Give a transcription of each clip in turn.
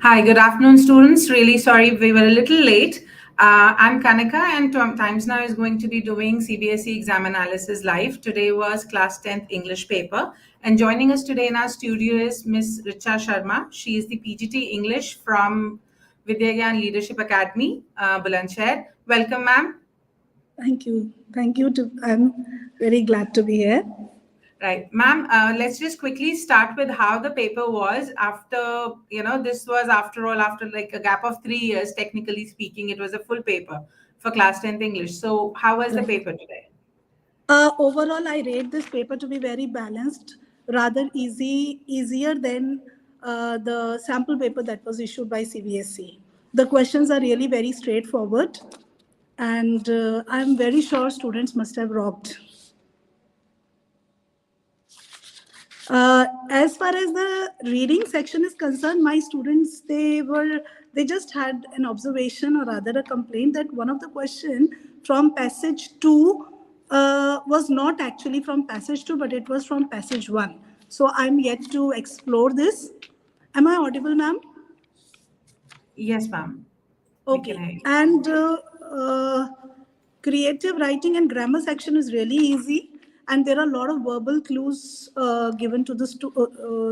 Hi, good afternoon, students. Really sorry we were a little late. I'm Kanika, and Times Now is going to be doing CBSE exam analysis live. Today was class 10th English paper. And joining us today in our studio is Miss Richa Sharma. She is the PGT English from VidyaGyan Leadership Academy, Bulandshahr. Welcome, ma'am. Thank you. I'm very glad to be here. Right, ma'am, let's just quickly start with how the paper was after, this was after all, after like a gap of 3 years, technically speaking, it was a full paper for class 10th English. So how was the Right. paper today? Overall, I rate this paper to be very balanced, rather easier than the sample paper that was issued by CBSE. The questions are really very straightforward, and I'm very sure students must have rocked. As far as the reading section is concerned, my students, they just had an observation, or rather a complaint, that one of the question from passage 2 was not actually from passage 2, but it was from passage 1. So I'm yet to explore this. Am I audible, ma'am? Yes, ma'am. Okay. And creative writing and grammar section is really easy, and there are a lot of verbal clues given to the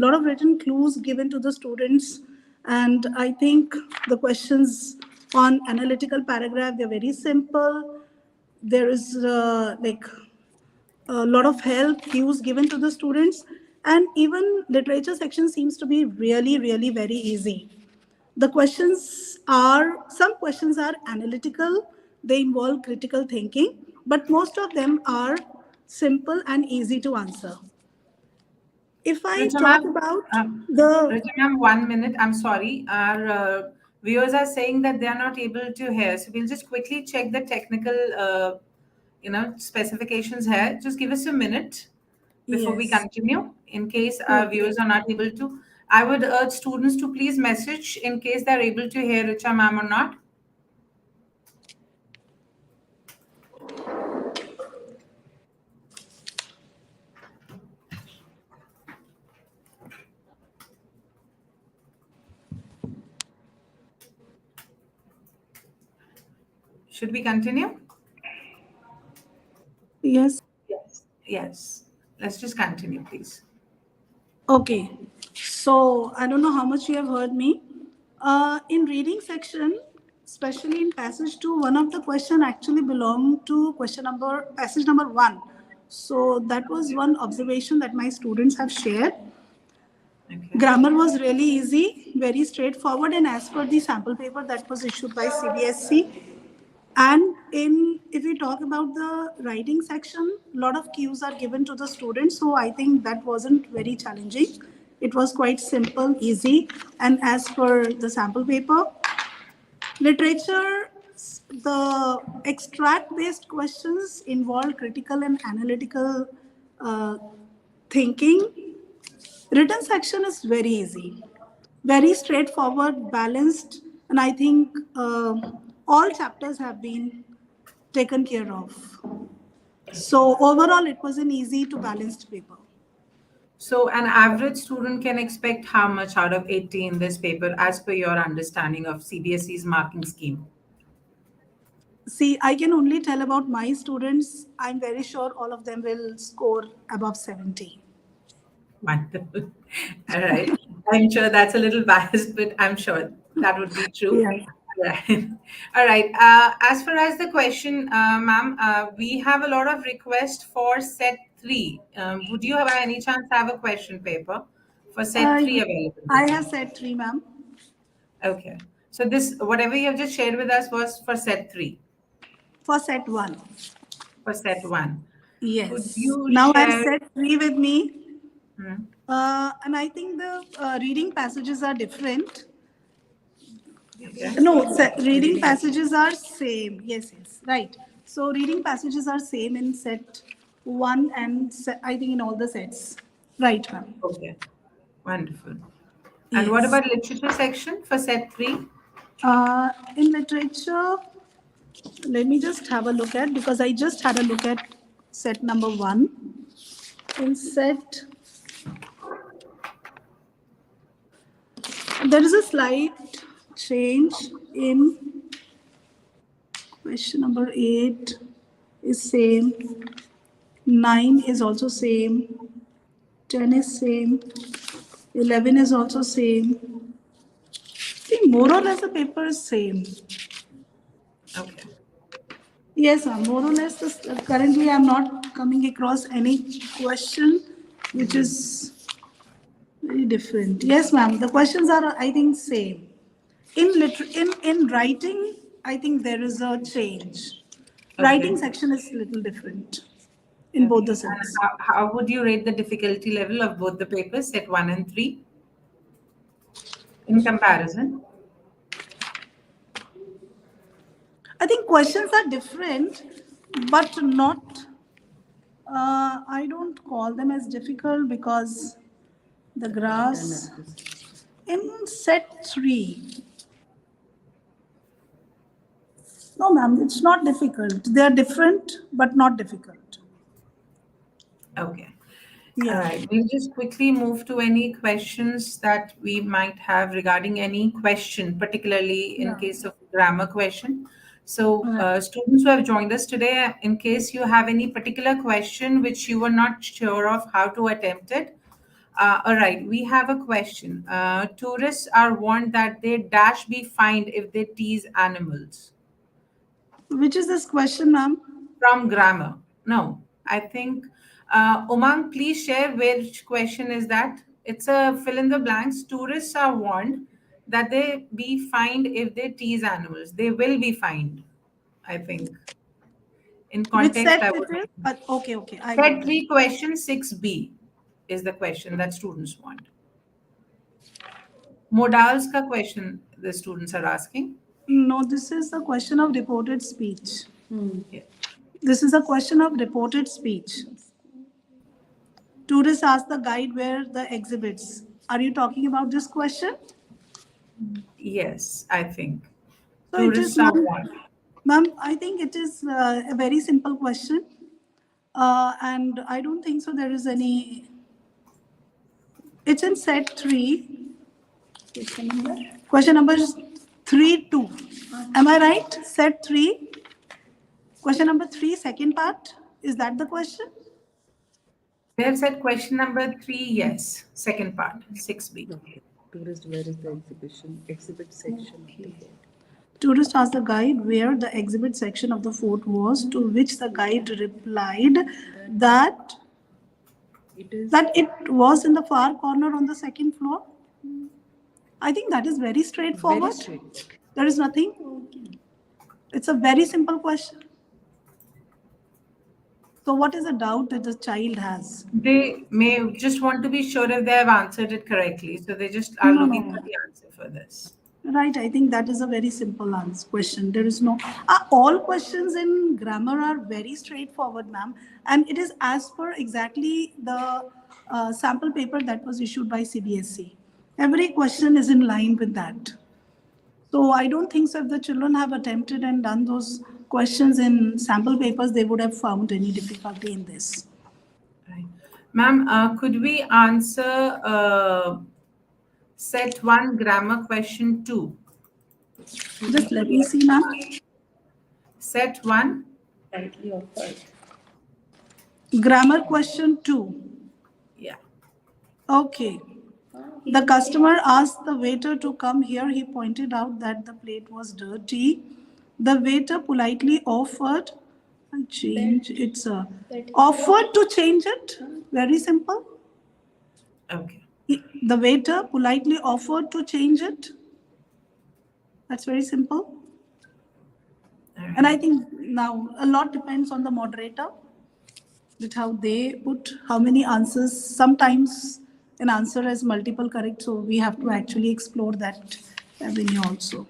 lot of written clues given to the students. And I think the questions on analytical paragraph, they're very simple. There is like a lot of help cues given to the students, and even literature section seems to be really very easy. Some questions are analytical, they involve critical thinking, but most of them are simple and easy to answer. If I Richa talk ma'am, about um, the, Richa ma'am, 1 minute. I'm sorry. Our viewers are saying that they are not able to hear. So we'll just quickly check the technical, specifications here. Just give us a minute before we yes, continue, in case our okay. viewers are not able to. I would urge students to please message in case they're able to hear Richa ma'am or not. Should we continue? Yes. Yes. Let's just continue, please. Okay, so I don't know how much you have heard me. In reading section, especially in passage 2, one of the question actually belonged to passage number 1. So that was one observation that my students have shared. Okay. Grammar was really easy, very straightforward, and as per the sample paper that was issued by CBSE. And if we talk about the writing section, a lot of cues are given to the students, so I think that wasn't very challenging. It was quite simple, easy, and as per the sample paper, literature, the extract-based questions involve critical and analytical uh, thinking. Written section is very easy, very straightforward, balanced, and I think all chapters have been taken care of. So overall, it was an easy to balanced paper. So an average student can expect how much out of 80 in this paper as per your understanding of CBSE's marking scheme? See, I can only tell about my students. I'm very sure all of them will score above 70. Wonderful. All right. I'm sure that's a little biased, but I'm sure that would be true. Yes. Right. All right. As far as the question, ma'am, we have a lot of requests for set 3. Would you have any chance to have a question paper for set 3 available? I have said 3, ma'am. Okay. So this, whatever you have just shared with us was for set 3, For set 1. for set 1. Could Yes. you Now I've share? set 3 with me. Hmm. And I think the reading passages are different. Okay. No, reading passages are same. Yes, right. So reading passages are same in set 1 and I think in all the sets. Right, ma'am. Okay. Wonderful. And what Yes. about literature section for set 3? In literature, let me just have a look at, because I just had a look at set number 1. In set There is a slight change in question number 8 is same, 9 is also same, 10 is same, 11 is also same. I think more or less the paper is same. Okay. Yes, more or less. Currently, I'm not coming across any question which is very different. Yes, ma'am. The questions are, I think, same. In writing, I think there is a change. Okay. Writing section is little different in both Okay. the And sets. how would you rate the difficulty level of both the papers, set 1 and 3, in comparison? I think questions are different, but not. I don't call them as difficult because the graphs in set 3. No, ma'am, it's not difficult. They are different, but not difficult. Okay. All Yeah. right. We'll just quickly move to any questions that we might have regarding any question, particularly in Yeah. case of grammar question. So, Right. students who have joined us today, in case you have any particular question which you were not sure of how to attempt it, all right, we have a question. Tourists are warned that they dash be fined if they tease animals. Which is this question, ma'am? From grammar. No, I think, Umang, please share which question is that. It's a fill in the blanks. Tourists are warned that they be fined if they tease animals. They will be fined, I think. In Which context, set I it would. is? Okay, okay, I got Set that. 3 question 6B is the question that students want. Modals ka question the students are asking. No, this is the question of reported speech. Yeah. This is a question of reported speech. Tourists ask the guide where the exhibits. Are you talking about this question? Yes, I think. So it is, Tourists are ma'am. warned. Ma'am, I think it is a very simple question. And I don't think so there is any. It's in set 3. Question number is 3, 2. Am I right? Set 3. Question number 3, second part. Is that the question? They have said question number 3, yes. Second part, 6B. Okay. Tourist, where is the exhibit section of the fort? Tourist asked the guide where the exhibit section of the fort was, to which the guide replied that it was in the far corner on the second floor. I think that is very straightforward. Very straight. There is nothing. It's a very simple question. So what is the doubt that the child has? They may just want to be sure if they have answered it correctly. So they just are No, looking no. for the answer for this. Right, I think that is a very simple answer question. There is no, all questions in grammar are very straightforward, ma'am. And it is as per exactly the sample paper that was issued by CBSE. Every question is in line with that. So I don't think so if the children have attempted and done those questions in sample papers, they would have found any difficulty in this. Right. Ma'am, could we answer set 1 grammar question 2? Just let me see, ma'am. Set 1. Rightly offered. Grammar question 2. Yeah. Okay. The customer asked the waiter to come here. He pointed out that the plate was dirty. The waiter politely offered offered to change it. Very simple. Okay. The waiter politely offered to change it. That's very simple. All right. And I think now a lot depends on the moderator, that how they put how many answers. Sometimes an answer has multiple correct, so we have to actually explore that avenue also.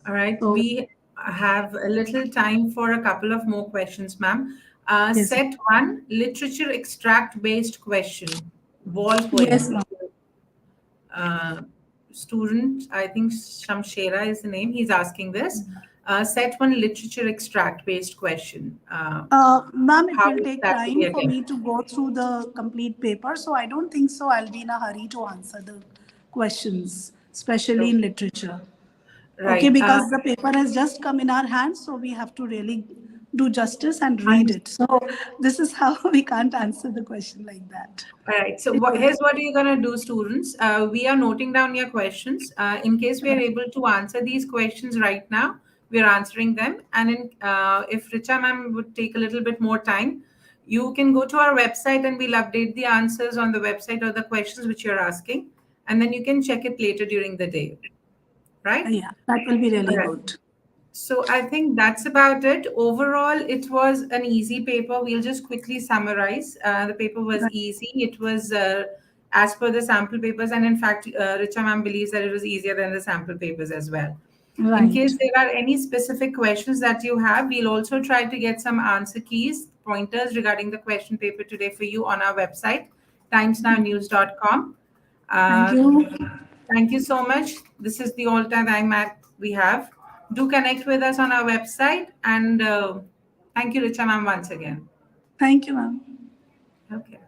All right. So, We have a little time for a couple of more questions, ma'am. yes, Set 1, literature extract based question. Wall yes, poem. ma'am. Student, I think Shamshera is the name. He's asking this. Set 1, literature extract based question. Ma'am, it How will is take that to be time for me attempted? to go through the complete paper, so I don't think so I'll be in a hurry to answer the questions. especially in literature. Right. Okay, because the paper has just come in our hands, so we have to really do justice and read it. So this is how we can't answer the question like that. All right. So here's what you're going to do, students. We are noting down your questions. In case we are able to answer these questions right now, we're answering them. And if Richa ma'am would take a little bit more time, you can go to our website and we'll update the answers on the website or the questions which you're asking. And then you can check it later during the day. Right? Yeah, that will be really All right. good. So I think that's about it. Overall, it was an easy paper. We'll just quickly summarize. The paper was easy. It was as per the sample papers. And in fact, Richa ma'am believes that it was easier than the sample papers as well. Right. In case there are any specific questions that you have, we'll also try to get some answer keys, pointers regarding the question paper today for you on our website, timesnownews.com. Thank you. Thank you so much. This is the all-time we have. Do connect with us on our website. And thank you, Richa ma'am, once again. Thank you, ma'am. Okay.